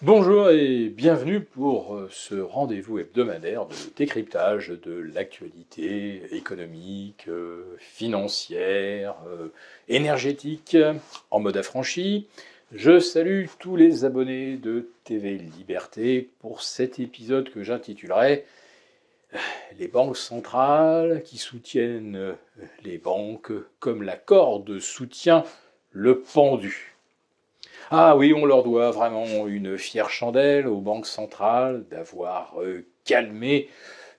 Bonjour et bienvenue pour ce rendez-vous hebdomadaire de décryptage de l'actualité économique, financière, énergétique, en mode affranchi. Je salue tous les abonnés de TV Liberté pour cet épisode que j'intitulerai Les banques centrales qui soutiennent les banques comme la corde soutient le pendu. Ah oui, on leur doit vraiment une fière chandelle aux banques centrales d'avoir calmé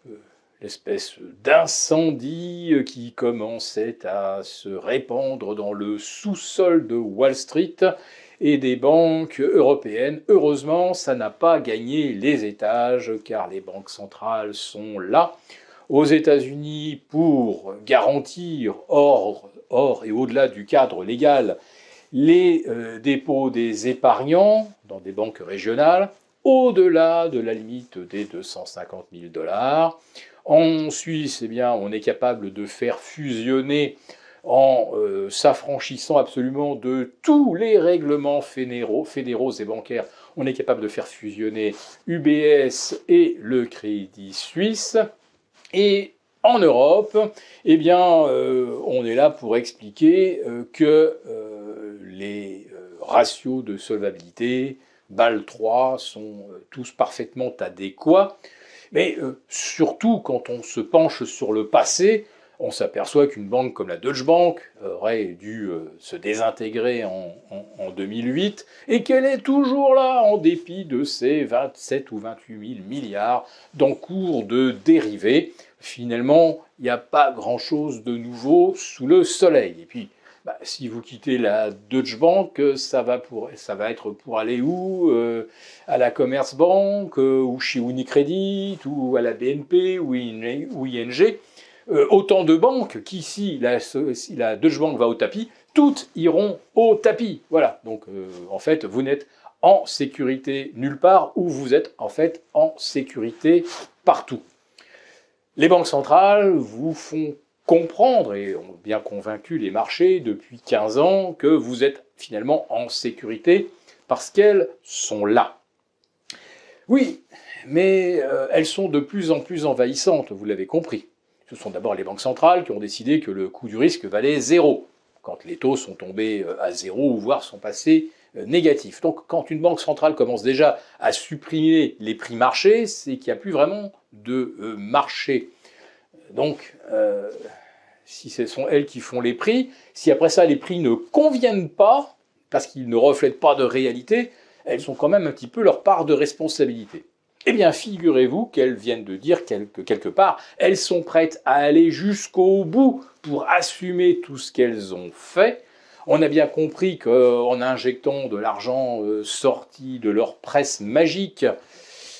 euh, l'espèce d'incendie qui commençait à se répandre dans le sous-sol de Wall Street et des banques européennes. Heureusement, ça n'a pas gagné les étages car les banques centrales sont là aux États-Unis pour garantir hors et au-delà du cadre légal les dépôts des épargnants dans des banques régionales au-delà de la limite des 250 000 $. En Suisse, eh bien, on est capable de faire fusionner en s'affranchissant absolument de tous les règlements fédéraux et bancaires. On est capable de faire fusionner UBS et le Crédit Suisse. Et en Europe, eh bien, on est là pour expliquer que les ratios de solvabilité, BAL 3, sont tous parfaitement adéquats. Mais surtout, quand on se penche sur le passé, on s'aperçoit qu'une banque comme la Deutsche Bank aurait dû se désintégrer en 2008 et qu'elle est toujours là en dépit de ses 27 ou 28 000 milliards d'encours de dérivés. Finalement, il n'y a pas grand-chose de nouveau sous le soleil. Et puis, si vous quittez la Deutsche Bank, ça va être pour aller où à la Commerzbank, ou chez Unicredit, ou à la BNP, ou ING. Autant de banques qui, si la Deutsche Bank va au tapis, toutes iront au tapis. Voilà, donc en fait, vous n'êtes en sécurité nulle part, ou vous êtes en fait en sécurité partout. Les banques centrales vous font comprendre, et ont bien convaincu les marchés depuis 15 ans, que vous êtes finalement en sécurité parce qu'elles sont là. Oui, mais elles sont de plus en plus envahissantes, vous l'avez compris. Ce sont d'abord les banques centrales qui ont décidé que le coût du risque valait zéro, quand les taux sont tombés à zéro, ou voire sont passés négatifs. Donc quand une banque centrale commence déjà à supprimer les prix marchés, c'est qu'il n'y a plus vraiment de marché. Donc, si ce sont elles qui font les prix, si après ça les prix ne conviennent pas, parce qu'ils ne reflètent pas de réalité, elles ont quand même un petit peu leur part de responsabilité. Eh bien, figurez-vous qu'elles viennent de dire quelque part, elles sont prêtes à aller jusqu'au bout pour assumer tout ce qu'elles ont fait. On a bien compris qu'en injectant de l'argent sorti de leur presse magique,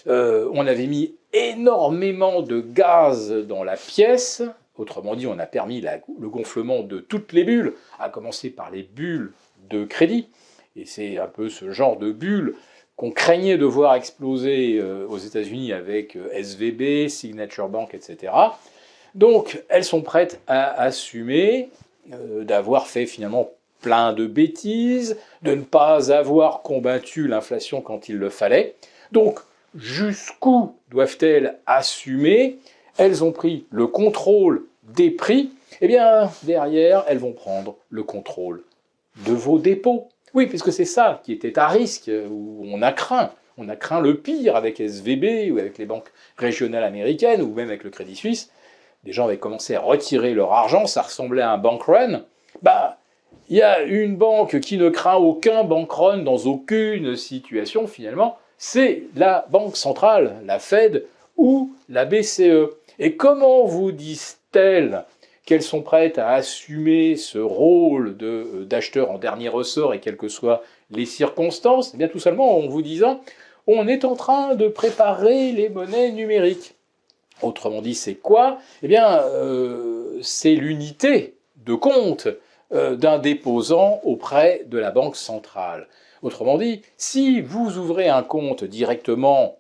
on avait mis énormément de gaz dans la pièce. Autrement dit, on a permis le gonflement de toutes les bulles, à commencer par les bulles de crédit. Et c'est un peu ce genre de bulles qu'on craignait de voir exploser aux États-Unis avec SVB, Signature Bank, etc. Donc, elles sont prêtes à assumer d'avoir fait finalement plein de bêtises, de ne pas avoir combattu l'inflation quand il le fallait. Donc, jusqu'où doivent-elles assumer? Elles ont pris le contrôle des prix. Eh bien, derrière, elles vont prendre le contrôle de vos dépôts. Oui, puisque c'est ça qui était à risque, où on a craint. On a craint le pire avec SVB ou avec les banques régionales américaines ou même avec le Crédit Suisse. Des gens avaient commencé à retirer leur argent, ça ressemblait à un bank run. Il y a une banque qui ne craint aucun bank run dans aucune situation finalement, c'est la Banque centrale, la Fed ou la BCE. Et comment vous disent-elles qu'elles sont prêtes à assumer ce rôle d'acheteur en dernier ressort et quelles que soient les circonstances? Eh bien tout simplement en vous disant, on est en train de préparer les monnaies numériques. Autrement dit, c'est quoi? Eh bien, c'est l'unité de compte d'un déposant auprès de la Banque centrale. Autrement dit, si vous ouvrez un compte directement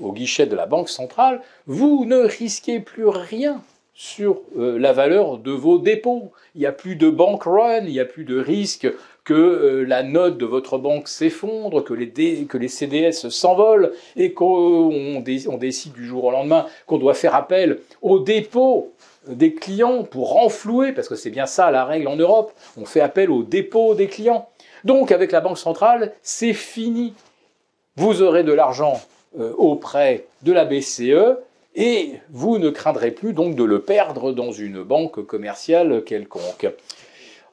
au guichet de la Banque centrale, vous ne risquez plus rien sur la valeur de vos dépôts. Il n'y a plus de bank run, il n'y a plus de risque que la note de votre banque s'effondre, que les CDS s'envolent et qu'on décide du jour au lendemain qu'on doit faire appel au dépôt des clients pour renflouer, parce que c'est bien ça la règle en Europe, on fait appel au dépôt des clients. Donc avec la Banque centrale, c'est fini. Vous aurez de l'argent auprès de la BCE et vous ne craindrez plus donc de le perdre dans une banque commerciale quelconque.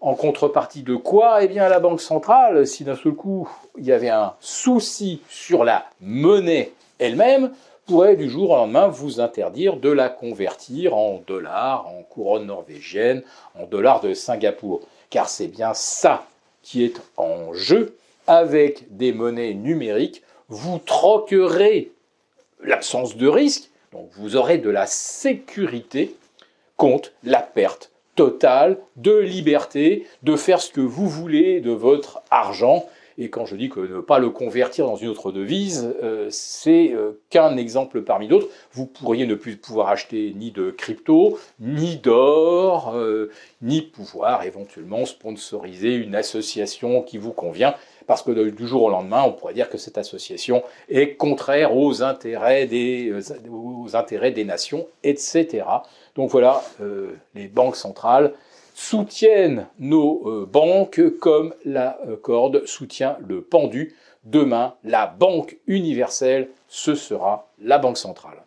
En contrepartie de quoi? Eh bien la Banque centrale, si d'un seul coup il y avait un souci sur la monnaie elle-même, pourrait du jour au lendemain vous interdire de la convertir en dollars, en couronne norvégienne, en dollars de Singapour. Car c'est bien ça qui est en jeu. Avec des monnaies numériques, vous troquerez l'absence de risque, donc vous aurez de la sécurité contre la perte totale de liberté, de faire ce que vous voulez de votre argent. Et quand je dis que ne pas le convertir dans une autre devise, c'est qu'un exemple parmi d'autres. Vous pourriez ne plus pouvoir acheter ni de crypto, ni d'or, ni pouvoir éventuellement sponsoriser une association qui vous convient, parce que du jour au lendemain, on pourrait dire que cette association est contraire aux intérêts des nations, etc. Donc voilà, les banques centrales soutiennent nos banques comme la corde soutient le pendu. Demain, la banque universelle, ce sera la Banque centrale.